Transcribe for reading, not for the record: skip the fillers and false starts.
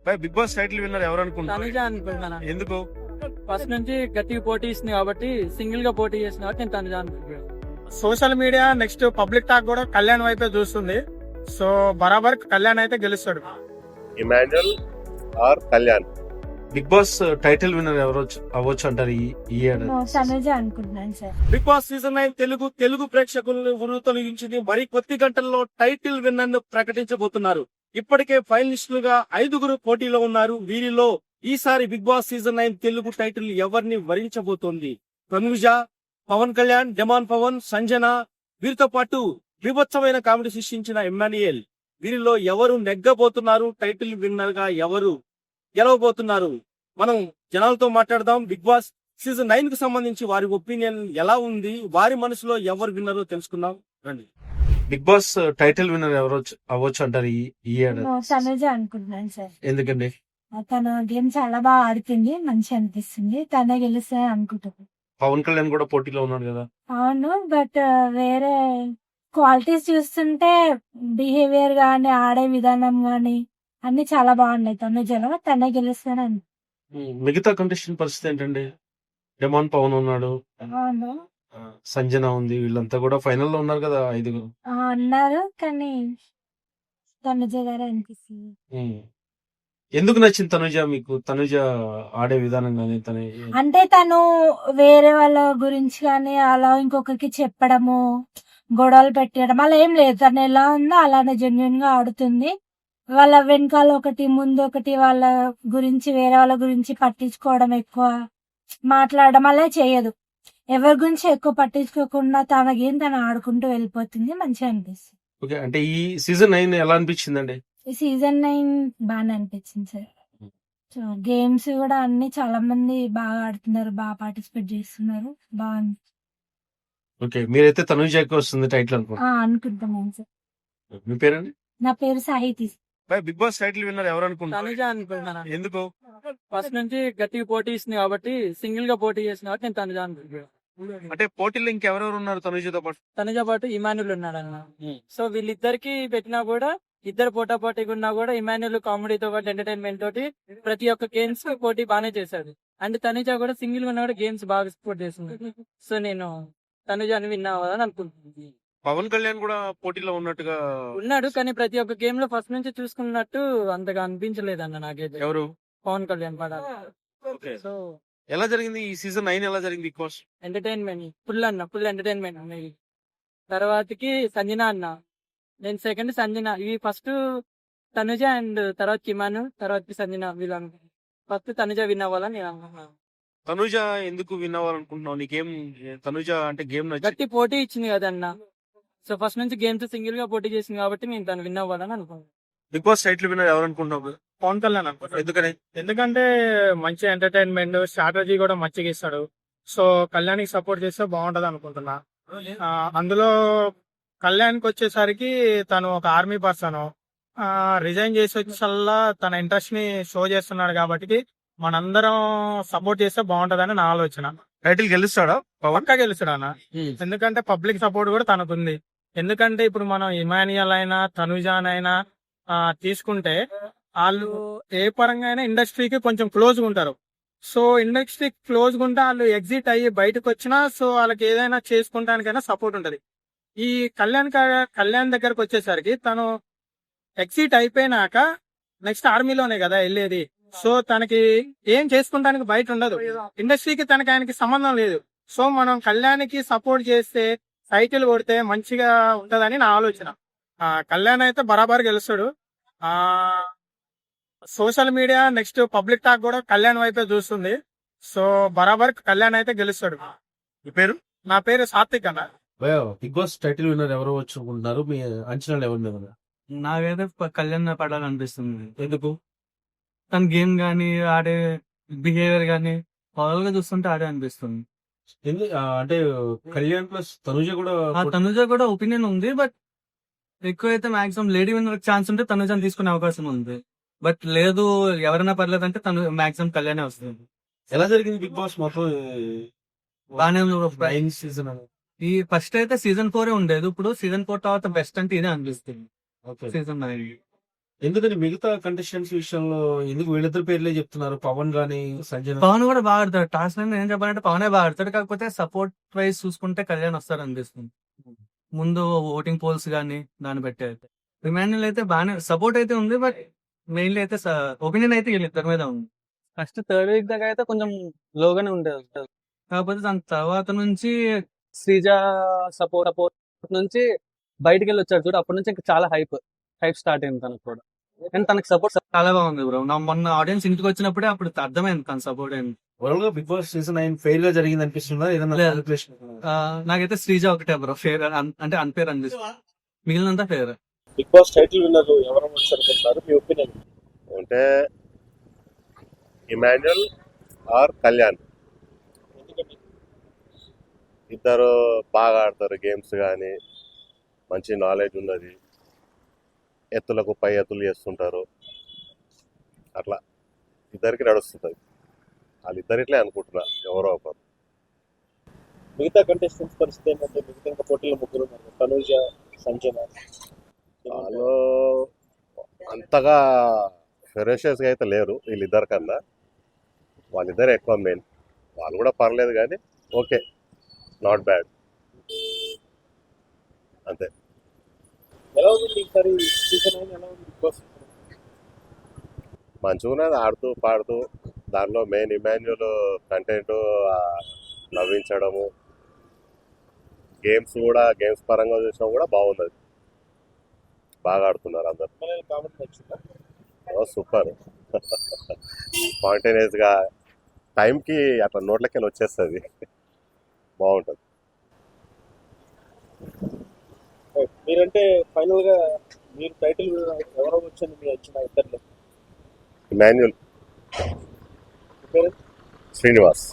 Big Boss title winner ఎవరు అనుకుంటున్నారు? తనుజ అనుకుంటున్నాను. ఎందుకు? ఫస్ట్ నుంచి గట్టిగా పోటీ ఇస్తుంది కాబట్టి, సింగిల్ గా పోటీ చేసిన కాబట్టి నేను తనుజ అనుకుంటున్నాను. Social media next public talk కూడా కళ్యాణ్ వైపే చూస్తుంది. సో బరాబర్ కళ్యాణ్ అయితే గెలుస్తాడు. Emmanuel or Kalyan. Bigg Boss title winner ఎవరు అవ్వచ్చు అంటారు ఈ ఏడాది? తనుజ అనుకుంటున్నాను sir. Bigg Boss season 9 Telugu ప్రేక్షకులను ఉరుతొలగించింది. మరి కొద్ది గంటల్లో టైటిల్ విన్నర్ ను ప్రకటించబోతున్నారు. ఇప్పటికే ఫైనలిస్టులుగా 5 పోటీలో ఉన్నారు. వీరిలో ఈసారి Bigg Boss season 9 Telugu title ఎవరిని వరించబోతోంది? తనుజ, పవన్ కళ్యాణ్, డెమాన్ పవన్, సంజన, వీరితో పాటు విభత్సమైన కామెడీ సృష్టించిన ఇమ్మాన్యుయల్. వీరిలో ఎవరు నెగ్గబోతున్నారు? టైటిల్ విన్నర్ గా ఎవరు గెలవబోతున్నారు? మనం జనాలతో మాట్లాడదాం. బిగ్ బాస్ సీజన్ 9 కు సంబంధించి వారి ఒపీనియన్ ఎలా ఉంది, వారి మనసులో ఎవరు విన్నరో తెలుసుకుందాం రండి. బిగ్ బాస్ టైటిల్ విన్నర్ ఎవరు అవ్వచ్చు అంటారు ఈ ఏడాది? తనుజ అనుకుంటున్నాను సార్. ఎందుకండి? తన గేమ్ చాలా బాగా ఆడుతుంది, మంచి అనిపిస్తుంది. తనే గెలుస్తా అనుకుంటున్నాను. పవన్ కళ్యాణ్ కూడా పోటీలో ఉన్నాడు కదా. అవును, బట్ వేరే క్వాలిటీస్ చూస్తుంటే బిహేవియర్ గానీ, ఆడే విధానం గానీ అన్ని చాలా బాగున్నాయి తనుజలో. తనే గెలుస్తానని. మిగతా కంటెస్టెంట్ పరిస్థితి ఏంటండి? డెమాన్ పవన్ ఉన్నాడు, అవును సంజన ఉంది, వీళ్ళంతా కూడా ఫైనల్ లో ఉన్నారు కదా 5. అన్నారు, కానీ తనుజ గారే అనిపిస్తుంది. ఎందుకు నచ్చింది తనుజ మీకు? తనుజ ఆడే విధానం కానీ అంటే తను వేరే వాళ్ళ గురించి కానీ అలా ఇంకొకరికి చెప్పడము, గొడవలు పెట్టడం అలా ఏం లేదు. తను ఎలా ఉందో అలానే జెన్యున్ గా ఆడుతుంది. వాళ్ళ వెనకాల ఒకటి ముందు ఒకటి వాళ్ళ గురించి వేరే వాళ్ళ గురించి పట్టించుకోవడం, ఎక్కువ మాట్లాడడం అలా చేయదు. ఎవరి గురించి ఎక్కువ పట్టించుకోకుండా తన గేమ్ తను ఆడుకుంటూ వెళ్ళిపోతుంది. మంచిగా అనిపిస్తుంది. ఓకే, అంటే ఈ సీజన్ 9 ఎలా అనిపించిందండి? ఈ సీజన్ 9 బాగానే అనిపించింది సార్. సో గేమ్స్ కూడా అన్ని చాలా మంది బాగా ఆడుతున్నారు, బాగా పార్టిసిపేట్ చేస్తున్నారు. బాగుంది. ఓకే, మీరైతే తనుజకి వస్తుంది టైటిల్ అనుకుంటున్నాను సార్. మీ పేరండి? నా పేరు Sahiti. Bigg Boss title winner ఎవరు అనుకుంటున్నారు? తనుజ అనుకుంటున్నాను. ఎందుకు? ఫస్ట్ నుంచి గట్టిగా పోటీ ఇస్తుంది కాబట్టి, సింగిల్ గా పోటీ చేసిన కాబట్టి నేను తనుజ అనుకుంటున్నాను. అంటే పోటీలో ఇంకెవరెవరు ఉన్నారు తనుజతో పాటు? తనుజ పాటు ఇమాన్యుల్ ఉన్నాడు అన్న. సో వీళ్ళిద్దరికి పెట్టినా కూడా, ఇద్దరు పోటాపోటీగా ఉన్నా కూడా, ఇమాన్యుల్ కామెడీతో పాటు ఎంటర్టైన్మెంట్ తోటి ప్రతి ఒక్క గేమ్స్ పోటీ బాగానే చేశాడు. అండ్ తనుజ కూడా సింగిల్ గా ఉన్నా కూడా గేమ్స్ బాగా సపోర్ట్ చేస్తుంది. సో నేను తనుజని విన్ అవ్వాలని అనుకుంటున్నాను. పవన్ కళ్యాణ్ కూడా పోటీలో ఉన్నట్టుగా ఉన్నాడు, కానీ ప్రతి ఒక్క గేమ్ లో ఫస్ట్ నుంచి చూసుకున్నట్టు అంతగా అనిపించలేదు అన్న నాకైతే. ఎవరు? పవన్ కళ్యాణ్ పడాలి. ఓకే, సో ఎలా జరిగింది ఈ సీజన్ 9? ఎలా జరిగింది Bigg Boss? Entertainment full entertainment ఉన్నాయి. తర్వాతకి సంజన అన్న, నేను సెకండ్ సంజన. ఇవి ఫస్ట్ తనుజ అండ్ తర్వాత కిమాను, తర్వాత సంజన. వీళ్ళను ఫస్ట్ తనుజ విన్ అవ్వాలని నేను అనుకుంటున్నాను. తనుజ ఎందుకు విన్ అవ్వాలనుకుంటున్నావు? నీకేం తనుజ అంటే గేమ్ నచ్చి? గట్టి పోటీ ఇచ్చింది కదన్న. సో ఫస్ట్ నుంచి గేమ్స్ సింగిల్ గా పోటీ చేసింది కాబట్టి నేను తను విన్ అవ్వాలని అనుకుంటున్నాను. బిగ్ బాస్ టైటిల్ విన్నర్ ఎవరు అనుకుంటున్నావు? పవన్ కళ్యాణ్ అనుకుంటున్నాను. ఎందుకని? ఎందుకంటే మంచి ఎంటర్టైన్మెంట్, స్ట్రాటజీ కూడా మంచిగా ఇస్తాడు. సో కళ్యాణ్ కి సపోర్ట్ చేస్తే బాగుంటది అనుకుంటున్నా. అందులో కళ్యాణ్ కి వచ్చేసరికి తను ఒక ఆర్మీ పర్సన్, రిజైన్ చేసి వచ్చేసల్లా తన ఇంట్రెస్ట్ ని షో చేస్తున్నాడు కాబట్టి మనందరం సపోర్ట్ చేస్తే బాగుంటదని నా ఆలోచన. టైటిల్ గెలుస్తాడా? పక్కా గెలుస్తాడు అన్న. ఎందుకంటే పబ్లిక్ సపోర్ట్ కూడా తనకుంది. ఎందుకంటే ఇప్పుడు మనం ఇమాన్యుయల్ అయినా తనుజానైనా తీసుకుంటే వాళ్ళు ఏ పరంగా అయినా ఇండస్ట్రీకి కొంచెం క్లోజ్ గా ఉంటారు. సో ఇండస్ట్రీ క్లోజ్ గా ఉంటే వాళ్ళు ఎగ్జిట్ అయ్యి బయటకు వచ్చినా సో వాళ్ళకి ఏదైనా చేసుకుంటానికైనా సపోర్ట్ ఉంటది. ఈ కళ్యాణ్ దగ్గరకు వచ్చేసరికి తను ఎగ్జిట్ అయిపోయినాక నెక్స్ట్ ఆర్మీలోనే కదా వెళ్ళేది. సో తనకి ఏం చేసుకుంటానికి బయట ఉండదు. ఇండస్ట్రీకి తనకి ఆయనకి సంబంధం లేదు. సో మనం కళ్యాణ్కి సపోర్ట్ చేస్తే, టైటిల్ కొడితే మంచిగా ఉంటదని నా ఆలోచన. కళ్యాణ్ అయితే బరాబర్ గెలుస్తాడు. Social media next public talk కూడా కళ్యాణ్ వైపే చూస్తుంది. సో బరాబర్ కళ్యాణ్ అయితే గెలుస్తాడు. మీ పేరు? నా పేరు సాత్విక్ అన్న. బిగ్ బాస్ టైటిల్ విన్నర్ ఎవరు వచ్చుకుంటున్నారు? మీ అంచనాలు ఎవరి మీద? నాకైతే కళ్యాణ్ పడాలనిపిస్తుంది. ఎందుకు? తన గేమ్ గానీ, ఆడే బిహేవియర్ గానీ ఓవరాల్ గా చూస్తుంటే ఆడే అనిపిస్తుంది. అంటే కళ్యాణ్ ప్లస్ తనుజ కూడా తనుజ కూడా ఒపీనియన్ ఉంది, బట్ ఎక్కువైతే మాక్సిమం లేడీ విన్నర్ ఛాన్స్ ఉంటే తనుజని తీసుకునే అవకాశం ఉంది. బట్ లేదు, ఎవరైనా పర్లేదు అంటే తను మాక్సిమం కళ్యాణే వస్తుంది. ఎలా జరిగింది బిగ్ బాస్ మొత్తం బాగానే సీజన్? ఈ ఫస్ట్ అయితే సీజన్ 4 ఉండేది. ఇప్పుడు సీజన్ 4 తర్వాత బెస్ట్ అంటే ఇదే అనిపిస్తుంది. సీజన్ 9 ఎందుకని మిగతా కంటెస్టెంట్స్ విషయంలో ఎందుకు వీళ్ళిద్దరు పేర్లే చెప్తున్నారు, పవన్ గానీ సంజయ్? పవన్ కూడా బాగా ఆడతాడు. టాస్క్ లో ఏం చెప్పాలంటే పవనే బాగా ఆడతాడు. కాకపోతే సపోర్ట్ వైజ్ చూసుకుంటే కళ్యాణ్ వస్తారు అనిపిస్తుంది. ముందు ఓటింగ్ పోల్స్ గానీ దాన్ని బట్టి అయితే ఇమాన్యుల్ అయితే బాగానే సపోర్ట్ అయితే ఉంది. బట్ మెయిన్లీ అయితే ఒపీనియన్ అయితే వీళ్ళిద్దరి మీద ఉంది. ఫస్ట్ థర్డ్ వీక్ దాకా అయితే కొంచెం లోగానే ఉండేది. కాకపోతే దాని తర్వాత నుంచి శ్రీజ సపోర్ట్ నుంచి బయటికి వెళ్ళి వచ్చాడు చూడు, అప్పటి నుంచి ఇంకా చాలా హైప్ స్టార్ట్ అయింది తనకు కూడా. కానీ తనకి సపోర్ట్ చాలా బాగుంది బ్రో. నా మొన్న ఆడియన్స్ ఇంటికి వచ్చినప్పుడే అప్పుడు అర్థమైంది తన సపోర్ట్ అయింది. ఓవరాల్ గా బిగ్ బాస్ సీజన్ 9 ఫెయిల్ గా జరిగింది అనిపిస్తుందా? ఏదైనా లేదు. calculation ఉందా? నాకైతే శ్రీజ ఒకటే బ్రో ఫేర్, అంటే అన్ఫేర్ అనిపిస్తుంది. మిగిలినంతా fair. Bigg Boss title winner ఎవరు అవ్వచ్చు అనుకుంటున్నారు మీ ఒపీనియన్? అంటే ఇమాన్యుల్ ఆర్ కళ్యాణ్, ఎందుకంటే ఇద్దరు బాగా ఆడతారు గేమ్స్, కానీ మంచి నాలెడ్జ్ ఉన్నది, ఎత్తులకు పై ఎత్తులు చేస్తుంటారు, అట్లా ఇద్దరికి నడుస్తుంటుంది. వాళ్ళిద్దరిట్లే అనుకుంటున్నా ఎవరో ఒకరు. మిగతా కంటెస్టెంట్స్ పరిస్థితి ఏంటంటే మిగతా ఇంకా పోటీలో ముగ్గురు ఉన్నారు, తనూజ, సంజన. వాళ్ళు అంతగా ఫెరోషియస్గా అయితే లేరు వీళ్ళిద్దరి కన్నా. వాళ్ళిద్దరే ఎక్కువ మెయిన్. వాళ్ళు కూడా పర్లేదు కానీ ఓకే, నాట్ బ్యాడ్, అంతే. ఎలా ఉంది ఈసారి సీజన్ 9 ఎలా ఉంది బిగ్ బాస్? మంచిగా ఉన్నది, ఆడుతూ పాడుతూ. దానిలో మెయిన్ ఇమాన్యుల్ కంటెంట్ నవ్వించడము, గేమ్స్ పరంగా చూసినా కూడా బాగున్నది, బాగా ఆడుతున్నారు అందరు. కామెంట్ నచ్చిందా? సూపర్. స్పాంటేనియస్గా టైంకి అట్లా నోట్లకెళ్ళి వచ్చేస్తుంది, బాగుంటుంది. మీరంటే ఫైనల్ గా మీరు టైటిల్ ఎవరో వచ్చింది మీ వచ్చిన ఇద్దరిలో? ఇమాన్యుల్, మీ పేరు? శ్రీనివాస్.